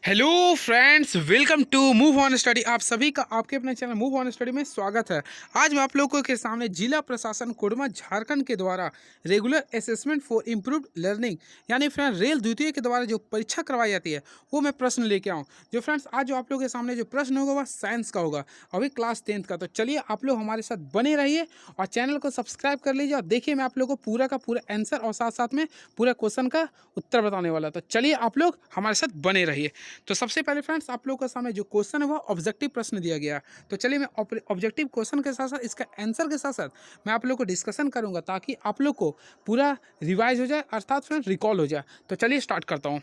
Hello friends, welcome to move on study. आप सभी का आपके अपने चैनल मूव ऑन स्टडी में स्वागत है। आज मैं आप लोगों के सामने जिला प्रशासन कोडरमा झारखंड के द्वारा regular assessment for improved learning यानी फ्रेंड रेल द्वितीय के द्वारा जो परीक्षा करवाई जाती है वो मैं प्रश्न लेके आऊँ। जो फ्रेंड्स आज जो आप लोगों के सामने जो प्रश्न होगा वह साइंस का होगा, अभी क्लास 10th का। तो चलिए आप लोग हमारे साथ बने रहिए और चैनल को सब्सक्राइब कर लीजिए और देखिए मैं आप लोगों को पूरा का पूरा आंसर और साथ साथ में पूरा क्वेश्चन का उत्तर बताने वाला। तो चलिए आप लोग हमारे साथ बने रहिए। तो सबसे पहले फ्रेंड्स आप लोगों के सामने जो क्वेश्चन है वो ऑब्जेक्टिव प्रश्न दिया गया। तो चलिए मैं ऑब्जेक्टिव क्वेश्चन के साथ साथ इसका आंसर के साथ साथ मैं आप लोग को डिस्कशन करूंगा ताकि आप लोग को पूरा रिवाइज हो जाए अर्थात फ्रेंड रिकॉल हो जाए। तो चलिए स्टार्ट करता हूँ।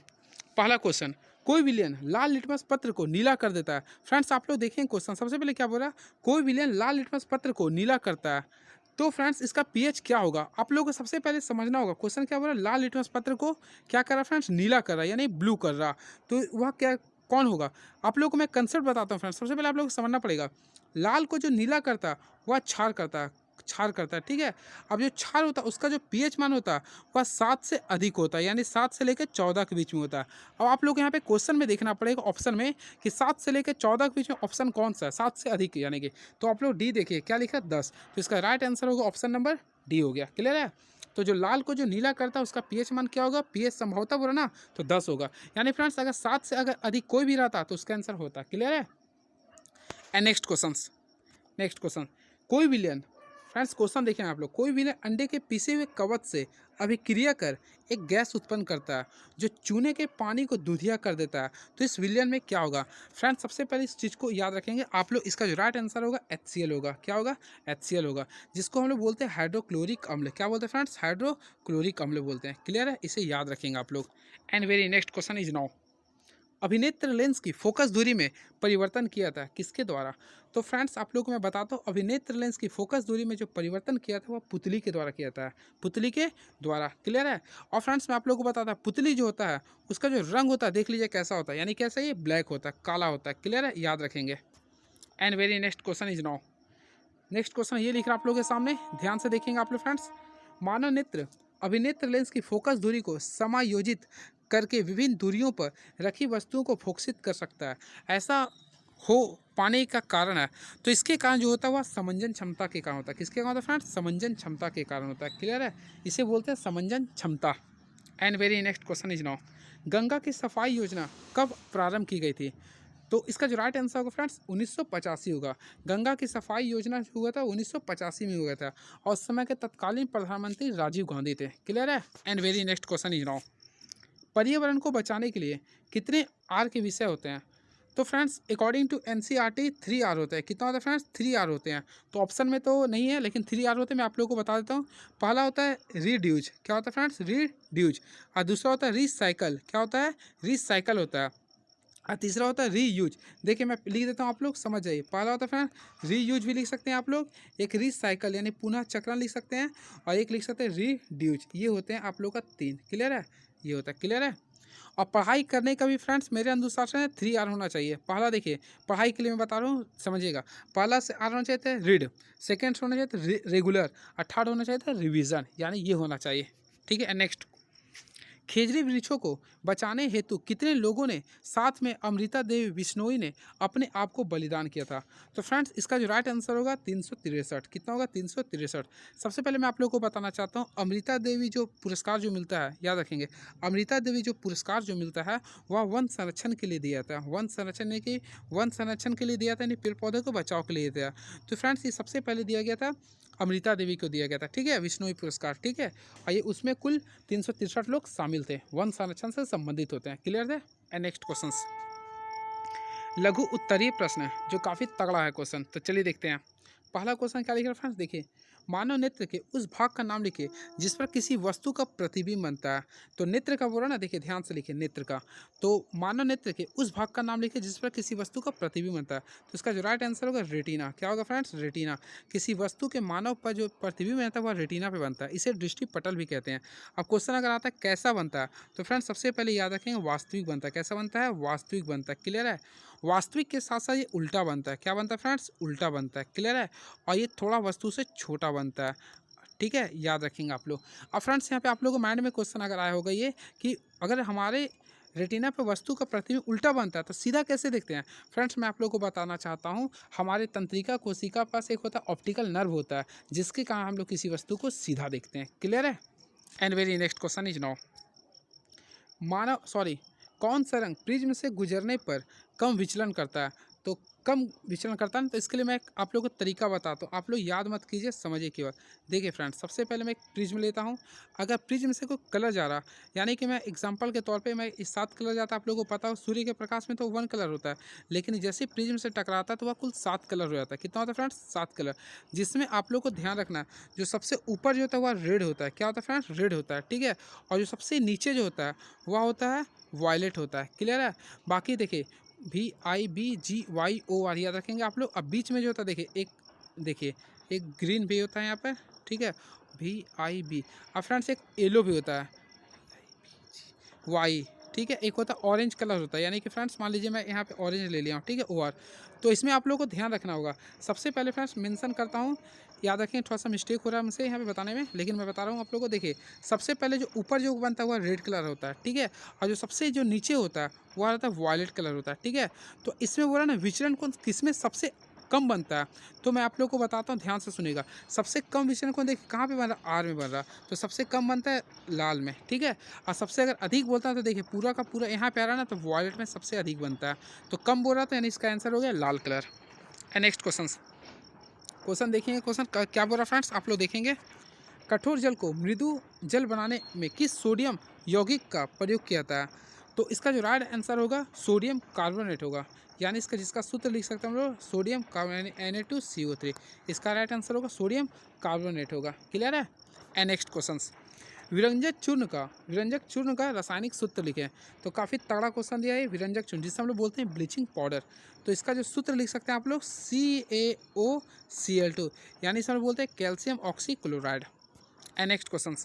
पहला क्वेश्चन, कोई विलेन लाल लिटमस पत्र को नीला कर देता है। फ्रेंड्स आप लोग देखें क्वेश्चन सबसे पहले क्या बोला, कोई विलेन लाल लिटमस पत्र को नीला करता है। तो फ्रेंड्स इसका पीएच क्या होगा आप लोगों को सबसे पहले समझना होगा। क्वेश्चन क्या बोला, लाल लिटमस पत्र को क्या कर रहा फ्रेंड्स, नीला कर रहा यानी ब्लू कर रहा। तो वह क्या कौन होगा आप लोगों को मैं कंसेप्ट बताता हूँ फ्रेंड्स। सबसे पहले आप लोगों को समझना पड़ेगा, लाल को जो नीला करता है वह क्षार करता है, क्षार करता है, ठीक है। अब जो क्षार होता है उसका जो पीएच मान होता है वह 7 से अधिक होता है यानी 7 से लेकर 14 के बीच में होता है। अब आप लोग यहाँ पे क्वेश्चन में देखना पड़ेगा ऑप्शन में कि 7 से लेकर 14 के बीच में ऑप्शन कौन सा है, 7 से अधिक यानी कि। तो आप लोग डी देखिए क्या लिखा है 10। तो इसका राइट आंसर होगा ऑप्शन नंबर डी हो गया। क्लियर है। तो जो लाल को जो नीला करता है उसका पीएच मान क्या होगा, पीएच संभवतः बोला ना तो 10 होगा। यानी फ्रेंड्स अगर 7 से अगर अधिक कोई भी रहता तो उसका आंसर होता। क्लियर है। एंड नेक्स्ट क्वेश्चन, कोई विलियन, फ्रेंड्स क्वेश्चन देखें आप लोग, कोई विलियन अंडे के पीसे हुए कवच से अभिक्रिया कर एक गैस उत्पन्न करता है जो चूने के पानी को दूधिया कर देता है। तो इस विलियन में क्या होगा फ्रेंड्स, सबसे पहले इस चीज़ को याद रखेंगे आप लोग। इसका जो राइट आंसर होगा HCl होगा। क्या होगा, HCl होगा, जिसको हम लोग बोलते हैं हाइड्रोक्लोरिक अम्ल। क्या बोलते हैं फ्रेंड्स, हाइड्रोक्लोरिक अम्ल बोलते हैं। क्लियर है, इसे याद रखेंगे आप लोग। And very next question is now, अभिनेत्र लेंस की फोकस दूरी में परिवर्तन किया था किसके द्वारा। तो फ्रेंड्स आप लोग को मैं बताता हूँ, अभिनेत्र लेंस की फोकस दूरी में जो परिवर्तन किया था वह पुतली के द्वारा किया था, पुतली के द्वारा। क्लियर है। और फ्रेंड्स मैं आप लोग को बताता पुतली जो होता है उसका जो रंग होता है देख लीजिए कैसा होता है, यानी कैसा, ये ब्लैक होता है, काला होता है। क्लियर है, याद रखेंगे। And very next question is now, next question ये लिख रहा आप लोगों के सामने, ध्यान से देखेंगे आप लोग फ्रेंड्स। मानव नेत्र अभिनेत्र लेंस की फोकस दूरी को समायोजित करके विभिन्न दूरियों पर रखी वस्तुओं को फोकसित कर सकता है। ऐसा हो पाने का कारण है, तो इसके कारण जो होता है वह समंजन क्षमता के कारण होता है। किसके कारण होता है फ्रेंड्स, समंजन क्षमता के कारण होता है। क्लियर है, इसे बोलते हैं समंजन क्षमता। And very next question is now, Ganga की सफाई योजना कब प्रारंभ की गई थी। तो इसका जो राइट आंसर होगा फ्रेंड्स 1985 होगा। गंगा की सफाई योजना जो हुआ था 1985 में हुआ था और उस समय के तत्कालीन प्रधानमंत्री राजीव गांधी थे। क्लियर है। And very next question is now, पर्यावरण को बचाने के लिए कितने आर के विषय होते हैं। तो फ्रेंड्स अकॉर्डिंग टू NCERT 3 आर होता है। कितना होता है फ्रेंड्स, 3 आर होते हैं। तो ऑप्शन में तो नहीं है लेकिन 3 आर होते हैं, मैं आप लोगों को बता देता हूँ। पहला होता है रीड्यूज, क्या होता है फ्रेंड्स, रीड्यूज। और दूसरा होता है रीसाइकल, क्या होता है, रीसाइकल होता है। और तीसरा होता है रीयूज। देखिए मैं लिख देता हूँ आप लोग समझ जाइए। पहला होता है फ्रेंड रीयूज भी लिख सकते हैं आप लोग, एक रीसाइकल यानी पुनः चक्रण लिख सकते हैं, और एक लिख सकते हैं रीड्यूज। ये होते हैं आप लोग का 3। क्लियर है, ये होता है। क्लियर है। और पढ़ाई करने का भी फ्रेंड्स मेरे अनुसार से 3 आर होना चाहिए। पहला देखिए पढ़ाई के लिए मैं बता रहा हूँ समझिएगा, पहला से आर होना चाहिए था रीड, सेकेंड होना चाहिए था रेगुलर, और थर्ड होना चाहिए था रिविजन, यानी ये होना चाहिए। ठीक है। नेक्स्ट, खेजड़ी वृक्षों को बचाने हेतु कितने लोगों ने साथ में अमृता देवी बिश्नोई ने अपने आप को बलिदान किया था। तो फ्रेंड्स इसका जो राइट आंसर होगा 363। कितना होगा, 363। सबसे पहले मैं आप लोगों को बताना चाहता हूँ, अमृता देवी जो पुरस्कार जो मिलता है याद रखेंगे, अमृता देवी जो पुरस्कार जो मिलता है वह वन संरक्षण के लिए दिया था। वन संरक्षण की वन संरक्षण के लिए दिया था, यानी पेड़ पौधे को बचाव के लिए दिया। तो फ्रेंड्स ये सबसे पहले दिया गया था अमृता देवी को दिया गया था। ठीक है, विश्नोई पुरस्कार। ठीक है, और ये उसमें कुल 363 लोग शामिल थे, वन संरक्षण से संबंधित होते हैं। क्लियर है। एंड नेक्स्ट क्वेश्चंस, लघु उत्तरीय प्रश्न है जो काफ़ी तगड़ा है क्वेश्चन। तो चलिए देखते हैं। पहला क्वेश्चन क्या लिखा है फ्रेंड्स, देखिए मानव नेत्र के उस भाग का नाम लिखिए जिस पर किसी वस्तु का प्रतिबिंब बनता है। तो नेत्र का बोला ना, देखिए ध्यान से लिखिए नेत्र का। तो मानव नेत्र के उस भाग का नाम लिखिए जिस पर किसी वस्तु का प्रतिबिंब बनता है। तो इसका जो राइट आंसर होगा रेटिना। क्या होगा फ्रेंड्स, रेटिना। किसी वस्तु के मानव पर जो प्रतिबिंब बनता है वह रेटिना पे बनता है, इसे दृष्टि पटल भी कहते हैं। अब क्वेश्चन अगर आता है कैसा बनता है, तो फ्रेंड्स सबसे पहले याद रखेंगे वास्तविक बनता है। कैसा बनता है, वास्तविक बनता है। क्लियर है। वास्तविक के साथ साथ ये उल्टा बनता है। क्या बनता है फ्रेंड्स, उल्टा बनता है। क्लियर है। और ये थोड़ा वस्तु से छोटा बनता है। ठीक है, याद रखेंगे आप लोग। अब फ्रेंड्स यहाँ पे आप लोगों को माइंड में क्वेश्चन अगर आया होगा ये कि अगर हमारे रेटिना पे वस्तु का प्रतिबिंब उल्टा बनता है तो सीधा कैसे देखते हैं? फ्रेंड्स मैं आप लोगों को बताना चाहता हूँ, हमारे तंत्रिका कोशिका पास एक होता है ऑप्टिकल नर्व होता है, जिसके कारण हम लोग किसी वस्तु को सीधा देखते हैं। क्लियर है? And very next question is now, कौन सा रंग प्रिज्म से गुजरने पर कम विचलन करता है? तो कम विचलन करता है ना, तो इसके लिए मैं आप लोगों को तरीका बताता हूँ, आप लोग याद मत कीजिए, समझिए केवल। देखिए फ्रेंड्स, सबसे पहले मैं एक प्रिज्म लेता हूँ। अगर प्रिज्म से कोई कलर जा रहा, यानी कि मैं एग्जांपल के तौर पे मैं इस 7 कलर जाता है, आप लोगों को पता हो सूर्य के प्रकाश में तो 1 कलर होता है, लेकिन जैसे प्रिज्म से टकराता है तो वह कुल 7 कलर हो जाता है। कितना होता है फ्रेंड्स? 7 कलर। जिसमें आप लोग को ध्यान रखना है, जो सबसे ऊपर जो होता है वह रेड होता है। क्या होता है फ्रेंड्स? रेड होता है, ठीक है। और जो सबसे नीचे जो होता है वह होता है वायलेट होता है। क्लियर है? बाकी देखिए VIBGYOR याद रखेंगे आप लोग। अब बीच में जो होता है देखिए एक ग्रीन भी होता है यहाँ पर, ठीक है, VIB। अब फ्रेंड्स एक येलो भी होता है वाई, ठीक है, एक होता है ऑरेंज कलर होता है, यानी कि फ्रेंड्स मान लीजिए मैं यहाँ पे ऑरेंज ले लिया हूँ, ठीक है, OR। तो इसमें आप लोगों को ध्यान रखना होगा। सबसे पहले फ्रेंड्स मेंशन करता हूँ, याद रखें, थोड़ा सा मिस्टेक हो रहा है मुझसे यहाँ पे बताने में, लेकिन मैं बता रहा हूँ आप लोगों को। देखिए सबसे पहले जो ऊपर जो बनता है वह रेड कलर होता है, ठीक है, और जो सबसे जो नीचे होता है वह रहता है वायलेट कलर होता है, ठीक है। तो इसमें बोला ना विचलन कौन किसमें सबसे कम बनता है, तो मैं आप लोग को बताता हूँ, ध्यान से सुनिएगा। सबसे कम विचलन कौन, देखिए कहाँ पे बन रहा है? आर में बन रहा है, तो सबसे कम बनता है लाल में, ठीक है। और सबसे अगर अधिक बोलता है तो देखिए पूरा का पूरा यहाँ पे आ रहा है ना, तो वॉयलेट में सबसे अधिक बनता है। तो कम बोल रहा था, यानी इसका आंसर हो गया लाल कलर। एंड नेक्स्ट क्वेश्चन देखेंगे। क्वेश्चन क्या बोल रहा है फ्रेंड्स, आप लोग देखेंगे। कठोर जल को मृदु जल बनाने में किस सोडियम यौगिक का प्रयोग किया जाता है? तो इसका जो राइट आंसर होगा सोडियम कार्बोनेट होगा, यानी इसका जिसका सूत्र लिख सकते हैं हम लोग सोडियम कार्बोनेट Na2CO3। इसका राइट आंसर होगा सोडियम कार्बोनेट होगा। क्लियर है? एंड नेक्स्ट क्वेश्चन, विरंजक चूर्ण का रासायनिक सूत्र लिखें। तो काफ़ी तगड़ा क्वेश्चन दिया है विरंजक चूर्ण, जिसे हम लोग बोलते हैं ब्लीचिंग पाउडर। तो इसका जो सूत्र लिख सकते हैं आप लोग CaOCl2, यानी इसे हम लोग बोलते हैं calcium oxychloride. And next question,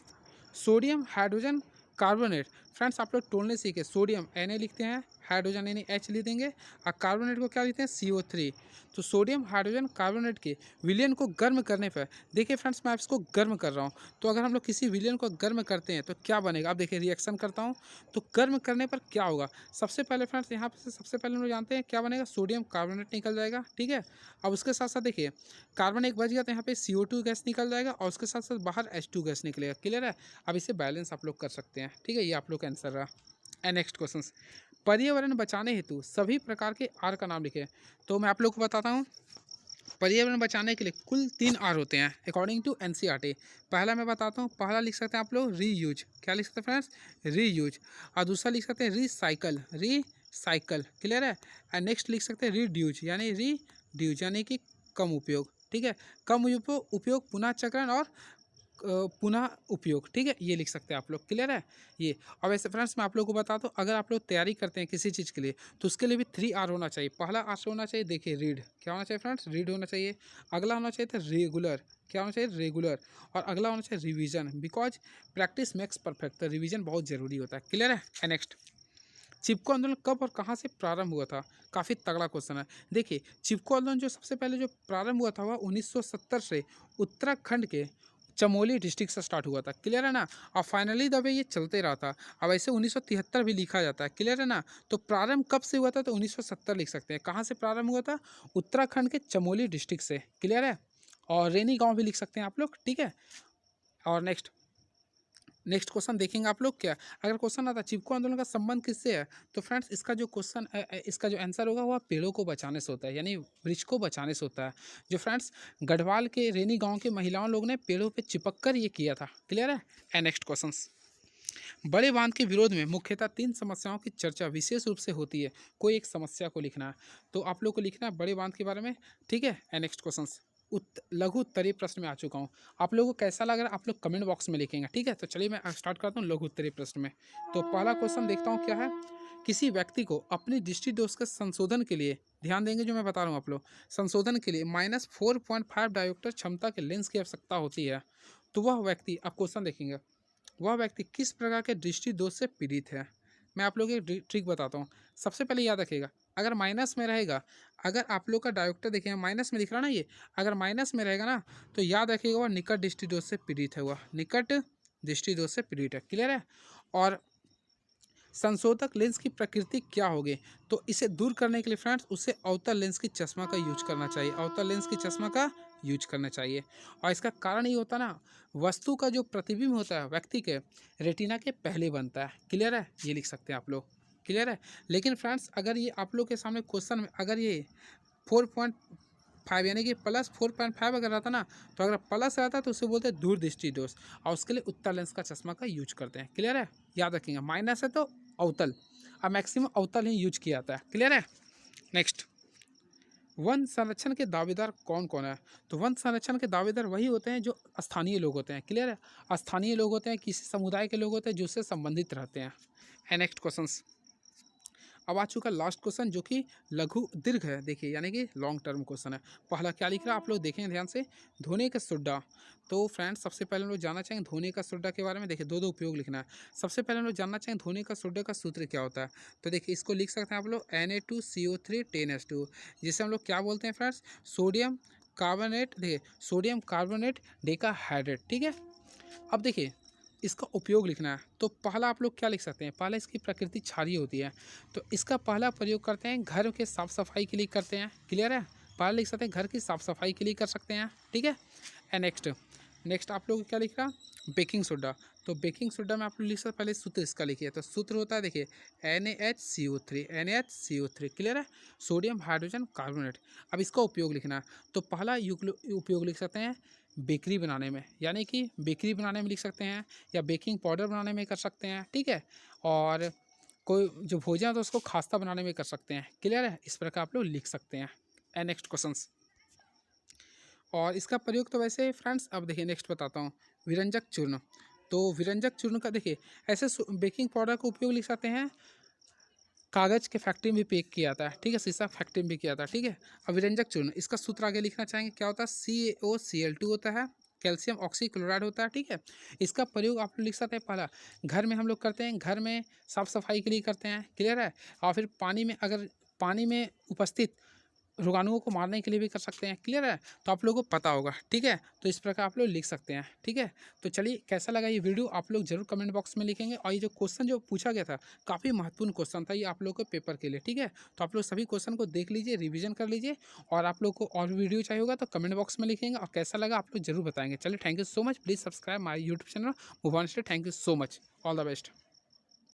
sodium hydrogen carbonate. Friends आप लोग तोड़ने सीखे, सोडियम Na लिखते हैं, हाइड्रोजन यानी H लिख देंगे, और कार्बोनेट को क्या लिखते हैं? CO3। तो सोडियम हाइड्रोजन कार्बोनेट के विलयन को गर्म करने पर, देखिए फ्रेंड्स मैं इसको गर्म कर रहा हूँ, तो अगर हम लोग किसी विलयन को गर्म करते हैं तो क्या बनेगा? अब देखिए रिएक्शन करता हूँ, तो गर्म करने पर क्या होगा? सबसे पहले फ्रेंड्स यहाँ पर सबसे पहले हम लोग जानते हैं क्या बनेगा, सोडियम कार्बोनेट निकल जाएगा, ठीक है। अब उसके साथ साथ देखिए कार्बन एक बच गया तो यहाँ पे CO2 गैस निकल जाएगा, और उसके साथ साथ बाहर H2 गैस निकलेगा। क्लियर है? अब इसे बैलेंस आप लोग कर सकते हैं, ठीक है, ये आप लोग का आंसर रहा। एंड नेक्स्ट क्वेश्चन, पर्यावरण बचाने हेतु सभी प्रकार के आर का नाम लिखे। तो मैं आप लोग को बताता हूँ, पर्यावरण बचाने के लिए कुल 3 आर होते हैं अकॉर्डिंग टू NCERT। पहला मैं बताता हूँ, पहला लिख सकते हैं आप लोग रीयूज। क्या लिख सकते हैं फ्रेंड्स? रीयूज। और दूसरा लिख सकते हैं रिसाइकल। क्लियर है? एंड नेक्स्ट लिख सकते हैं रिड्यूज, यानी रिड्यूज यानी कि कम उपयोग, ठीक है, कम उपयोग, पुनः चक्रण और पुनः उपयोग, ठीक है, ये लिख सकते हैं आप लोग। क्लियर है? ये। और वैसे फ्रेंड्स मैं आप लोगों को बताता हूँ, अगर आप लोग तैयारी करते हैं किसी चीज़ के लिए तो उसके लिए भी 3 आर होना चाहिए। पहला आर होना चाहिए, देखिए रीड, क्या होना चाहिए फ्रेंड्स? रीड होना चाहिए। अगला होना चाहिए था रेगुलर, क्या होना चाहिए? रेगुलर। और अगला होना चाहिए revision, because practice makes perfect, तो रिविजन बहुत जरूरी होता है। क्लियर है? नेक्स्ट, चिपको आंदोलन कब और कहाँ से प्रारंभ हुआ था? काफ़ी तगड़ा क्वेश्चन है। देखिए चिपको आंदोलन जो सबसे पहले जो प्रारंभ हुआ था वह 1970 से उत्तराखंड के चमोली डिस्ट्रिक्ट से स्टार्ट हुआ था। क्लियर है ना? और फाइनली दबे ये चलते रहा था। अब ऐसे 1973 भी लिखा जाता है। क्लियर है ना? तो प्रारंभ कब से हुआ था? तो 1970 लिख सकते हैं। कहाँ से प्रारंभ हुआ था? उत्तराखंड के चमोली डिस्ट्रिक्ट से। क्लियर है? और रेनी गाँव भी लिख सकते हैं आप लोग, ठीक है। और नेक्स्ट क्वेश्चन देखेंगे आप लोग। क्या अगर क्वेश्चन आता चिपको आंदोलन का संबंध किससे है, तो फ्रेंड्स इसका जो क्वेश्चन इसका जो आंसर होगा वह पेड़ों को बचाने से होता है, यानी वृक्ष को बचाने से होता है। जो फ्रेंड्स गढ़वाल के रेनी गांव के महिलाओं लोग ने पेड़ों पे चिपक कर ये किया था। क्लियर है? एंड नेक्स्ट क्वेश्चन, बड़े बांध के विरोध में मुख्यतः 3 समस्याओं की चर्चा विशेष रूप से होती है। कोई एक समस्या को लिखना है, तो आप लोग को लिखना है बड़े बांध के बारे में, ठीक है। एंड नेक्स्ट क्वेश्चन, लघु उत्तरीय प्रश्न में आ चुका हूँ। आप लोगों को कैसा लग रहा है आप लोग कमेंट बॉक्स में लिखेंगे, ठीक है। तो चलिए मैं स्टार्ट करता हूँ लघु उत्तरीय प्रश्न में। तो पहला क्वेश्चन देखता हूँ क्या है। किसी व्यक्ति को अपनी दृष्टि दोष के संशोधन के लिए, ध्यान देंगे जो मैं बता रहा हूँ आप लोग, संशोधन के लिए -4.5 डायोप्टर क्षमता के लेंस की आवश्यकता होती है। तो वह व्यक्ति, आप क्वेश्चन देखेंगे, वह व्यक्ति किस प्रकार के दृष्टि दोष से पीड़ित है? मैं आप लोगों को एक ट्रिक बताता हूँ। सबसे पहले याद रखिएगा, अगर माइनस में रहेगा, अगर आप लोग का डायोप्टर देखिए माइनस में दिख रहा ना, ये अगर माइनस में रहेगा ना, तो याद रखिएगा वह निकट दृष्टि दोष से पीड़ित है, वह निकट दृष्टि दोष से पीड़ित है। क्लियर है? और संशोधक लेंस की प्रकृति क्या होगी? तो इसे दूर करने के लिए फ्रेंड्स उसे अवतल लेंस की चश्मा का यूज करना चाहिए, अवतल लेंस की चश्मा का यूज करना चाहिए। और इसका कारण ये होता है ना, वस्तु का जो प्रतिबिंब होता है व्यक्ति के रेटिना के पहले बनता है। क्लियर है? ये लिख सकते हैं आप लोग। क्लियर है? लेकिन फ्रेंड्स अगर ये आप लोग के सामने क्वेश्चन में अगर ये 4.5 यानी कि +4.5 अगर रहता ना, तो अगर प्लस रहता तो उसे बोलते हैं दूरदृष्टि दोष, और उसके लिए उत्तल लेंस का चश्मा का यूज करते हैं। क्लियर है? याद रखेंगे, माइनस है तो अवतल, अब मैक्सिमम अवतल ही यूज किया जाता है। क्लियर है? नेक्स्ट, वन संरक्षण के दावेदार कौन कौन है? तो वन संरक्षण के दावेदार वही होते हैं जो स्थानीय लोग होते हैं। क्लियर है? स्थानीय लोग होते हैं, किसी समुदाय के लोग होते हैं जो उससे संबंधित रहते हैं। नेक्स्ट क्वेश्चन, अब आ चुका लास्ट क्वेश्चन जो कि लघु दीर्घ है, देखिए यानी कि लॉन्ग टर्म क्वेश्चन है। पहला क्या लिख रहा है आप लोग देखें ध्यान से, धोने का सोडा। तो फ्रेंड्स सबसे पहले हम लोग जानना चाहेंगे धोने का सोडा के बारे में। देखिए दो उपयोग लिखना है। सबसे पहले हम लोग जानना चाहेंगे धोने का सोडा का सूत्र क्या होता है। तो देखिए इसको लिख सकते हैं आप लोग Na2CO3 10H2, जिसे हम लोग क्या बोलते हैं फ्रेंड्स, सोडियम कार्बोनेट। देखिए सोडियम कार्बोनेट डेकाहाइड्रेट। ठीक है, अब देखिए इसका उपयोग लिखना है। तो पहला आप लोग क्या लिख सकते हैं, पहला इसकी प्रकृति क्षारीय होती है, तो इसका पहला प्रयोग करते हैं घर के साफ़ सफाई के लिए करते हैं। क्लियर है? पहला लिख सकते हैं घर की साफ़ सफाई के लिए कर सकते हैं। ठीक है? एंड नेक्स्ट आप लोग क्या लिख रहा, बेकिंग सोडा। तो बेकिंग सोडा में आप लोग लिख सकते, पहले सूत्र इसका लिखिए। तो सूत्र होता है देखिए NaHCO3। क्लियर है? Sodium hydrogen carbonate. अब इसका उपयोग लिखना है। तो पहला उपयोग लिख सकते हैं बेकरी बनाने में, यानी कि बेकरी बनाने में लिख सकते हैं, या बेकिंग पाउडर बनाने में कर सकते हैं। ठीक है? और कोई जो भोजन है तो उसको खास्ता बनाने में कर सकते हैं। क्लियर है? इस प्रकार आप लोग लिख सकते हैं। एंड नेक्स्ट क्वेश्चंस, और इसका प्रयोग तो वैसे फ्रेंड्स, अब देखिए नेक्स्ट बताता हूँ, विरंजक चूर्ण। तो विरंजक चूर्ण का देखिए ऐसे बेकिंग पाउडर का उपयोग लिख सकते हैं, कागज़ के फैक्ट्री में भी पैक किया जाता है। ठीक है? शीशा फैक्ट्री में भी किया जाता है। ठीक है? अब विरंजक चूर्ण, इसका सूत्र आगे लिखना चाहेंगे, क्या होता है, CaOCl2 होता है, कैल्शियम ऑक्सीक्लोराइड होता है। ठीक है? इसका प्रयोग आप लोग लिख सकते हैं, पहला घर में हम लोग करते हैं, घर में साफ़ सफाई के लिए करते हैं। क्लियर है? और फिर पानी में, अगर पानी में उपस्थित रोगाणुओं को मारने के लिए भी कर सकते हैं। क्लियर है? तो आप लोगों को पता होगा। ठीक है? तो इस प्रकार आप लोग लिख सकते हैं। ठीक है? तो चलिए कैसा लगा ये वीडियो आप लोग जरूर कमेंट बॉक्स में लिखेंगे। और ये जो क्वेश्चन जो पूछा गया था काफ़ी महत्वपूर्ण क्वेश्चन था ये आप लोगों के पेपर के लिए। ठीक है? तो आप लोग सभी क्वेश्चन को देख लीजिए, रिविजन कर लीजिए, और आप लोग को और वीडियो चाहिए होगा तो कमेंट बॉक्स में लिखेंगे, और कैसा लगा आप लोग जरूर बताएंगे। चलिए thank you so much, please subscribe my YouTube channel move on study. Thank you so much, all the best.